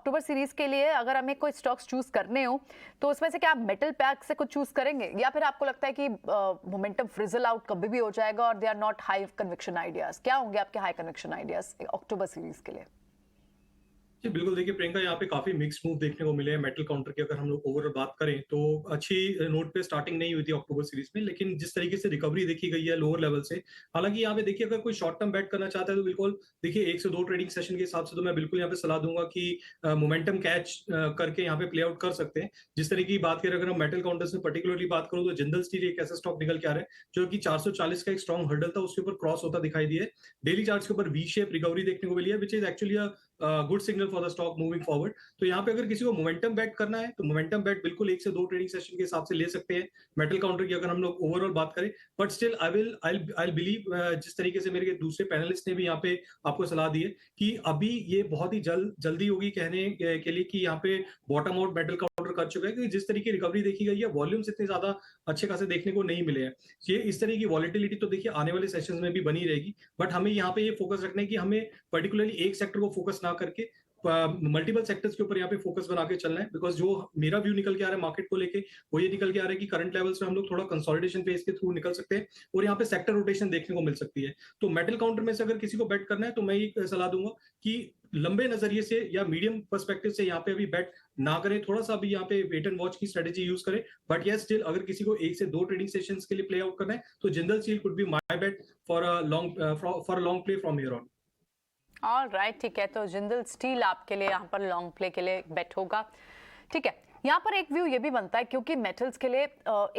अक्टूबर series के लिए अगर हमें कोई स्टॉक्स चूज करने हो तो उसमें से क्या आप मेटल पैक से कुछ चूज करेंगे, या फिर आपको लगता है कि मोमेंटम फ्रिजल आउट कभी भी हो जाएगा और they are not high conviction ideas? क्या होंगे आपके high conviction ideas October series के लिए? जी, बिल्कुल देखिए प्रियंका, यहाँ पे काफ़ी मिक्स्ड मूव देखने को मिले हैं मेटल काउंटर की। अगर हम लोग ओवरऑल बात करें तो अच्छी नोट पे स्टार्टिंग नहीं हुई थी अक्टूबर सीरीज में, लेकिन जिस तरीके से रिकवरी देखी गई है लोअर लेवल से, हालाँकि यहाँ पे देखिए अगर कोई शॉर्ट टर्म बेट करना चाहता है तो बिल्कुल देखिए 1 से 2 ट्रेडिंग सेशन के हिसाब से तो मैं बिल्कुल यहाँ पे सलाह दूँगा कि मोमेंटम कैच करके यहाँ पे प्ले आउट कर सकते हैं। जिस तरीके की बात करें, अगर हम मेटल काउंटर्स में पर्टिकुलरली बात करूँ तो जिंदल स्टील एक ऐसा स्टॉक निकल के आ रहा है जो कि 440 का एक स्ट्रॉन्ग हर्डल था, उसके ऊपर क्रॉस होता दिखाई दिया है। डेली चार्ट्स के ऊपर वी शेप रिकवरी देखने को मिली है, which is actually good signal for the stock moving forward. तो यहाँ पे अगर किसी को मोमेंटम बेट करना है तो मोमेंटम बेट बिल्कुल 1 से 2 ट्रेडिंग सेशन के हिसाब से ले सकते हैं मेटल काउंटर की, अगर हम लोग ओवरऑल बात करें। बट स्टिल आई बिलीव, जिस तरीके से मेरे दूसरे पैनलिस्ट ने भी यहाँ पे आपको सलाह दी है कि अभी ये बहुत ही जल्दी होगी कहने के लिए कि यहाँ पे बॉटम आउट मेटल काउंटर कर चुका है, क्योंकि जिस तरीके रिकवरी देखी गई है वॉल्यूम्स इतने ज्यादा अच्छे खासे देखने को नहीं मिले हैं। ये इस तरह की वॉलिटिलिटी तो देखिए आने वाले सेशंस में भी बनी रहेगी, बट हमें यहाँ पे ये फोकस रखना है कि हमें पर्टिकुलरली एक सेक्टर को फोकस ना करके मल्टीपल सेक्टर्स के ऊपर यहाँ पे फोकस बना के चलना है। बिकॉज जो मेरा व्यू निकल के आ रहा है मार्केट को लेके, वो ये निकल के आ रहा है कि करंट लेवल्स में हम लोग थोड़ा कंसोलिडेशन फेज के थ्रू निकल सकते हैं और यहाँ पे सेक्टर रोटेशन देखने को मिल सकती है। तो मेटल काउंटर में से अगर किसी को बेट करना है तो मैं ये सलाह दूंगा कि लंबे नजरिए से या मीडियम पर्सपेक्टिव से यहाँ पे अभी बेट ना करें, थोड़ा सा अभी यहाँ पे वेट एंड वॉच की स्ट्रेटेजी यूज करें। बट यस स्टिल अगर किसी को 1 से 2 ट्रेडिंग सेशंस के लिए प्ले आउट करना है तो Jindal steel could be my bet for a long play from here on. All right, ठीक है, तो जिंदल स्टील आपके लिए यहाँ पर लॉन्ग प्ले के लिए बेट होगा। ठीक है, यहाँ पर एक व्यू ये भी बनता है क्योंकि मेटल्स के लिए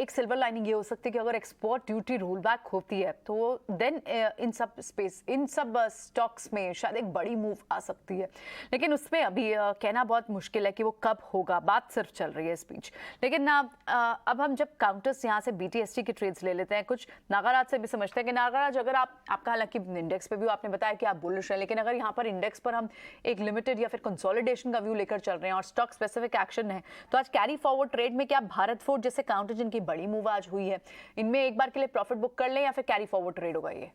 एक सिल्वर लाइनिंग ये हो सकती है कि अगर एक्सपोर्ट ड्यूटी रोल बैक होती है तो देन इन सब स्टॉक्स में शायद एक बड़ी मूव आ सकती है, लेकिन उसमें अभी कहना बहुत मुश्किल है कि वो कब होगा। बात सिर्फ चल रही है स्पीच। लेकिन अब हम जब काउंटर्स यहाँ से BTST के ट्रेड्स ले लेते हैं, कुछ नागाराज से भी समझते हैं कि नागाराज अगर आपका, हालांकि इंडेक्स पे भी आपने बताया कि आप बुलिश हैं, लेकिन अगर यहाँ पर इंडेक्स पर हम एक लिमिटेड या फिर कंसोलिडेशन का व्यू लेकर चल रहे हैं और स्टॉक स्पेसिफिक एक्शन है, तो आज कैरी फॉरवर्ड ट्रेड में क्या भारत फोर्ज जैसे काउंटर जिनकी बड़ी मूव आज हुई है, इनमें एक बार के लिए प्रॉफिट बुक कर लें या फिर कैरी फॉरवर्ड ट्रेड होगा ये?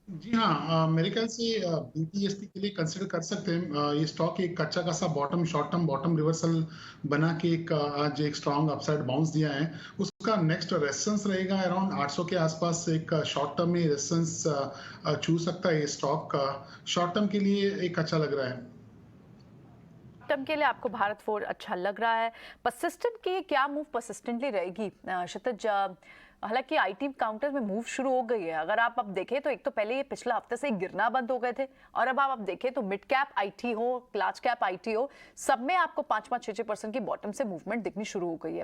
जी हाँ, मेरे ख्याल से BTST के लिए कंसिडर कर सकते हैं। ये स्टॉक एक अच्छा खासा bottom, short term bottom reversal बना के आज एक स्ट्रॉन्ग अपसाइड बाउंस दिया है। उसका नेक्स्ट रेजिस्टेंस रहेगा अराउंड 800 के आसपास। एक शॉर्ट टर्म में रेजिस्टेंस छू सकता है ये स्टॉक। शॉर्ट टर्म के लिए एक अच्छा लग रहा है। टर्म के लिए आपको भारत फोर्ज अच्छा लग रहा है। परसिस्टेंट की क्या मूव परसिस्टेंटली रहेगी क्षितिज? हालांकि आईटी काउंटर में मूव शुरू हो गई है। अगर आप अब देखें तो एक तो पहले ये पिछला हफ्ते से गिरना बंद हो गए थे, और अब आप देखें तो मिड कैप आईटी हो, लार्ज कैप आईटी हो, सब में आपको 5-6% की बॉटम से मूवमेंट दिखनी शुरू हो गई है।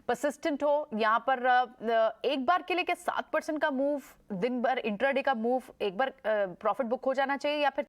परसिस्टेंट हो यहाँ पर एक बार के लिए क्या 7% का मूव, दिन भर इंट्राडे का मूव, एक बार प्रॉफिट बुक हो जाना चाहिए, या फिर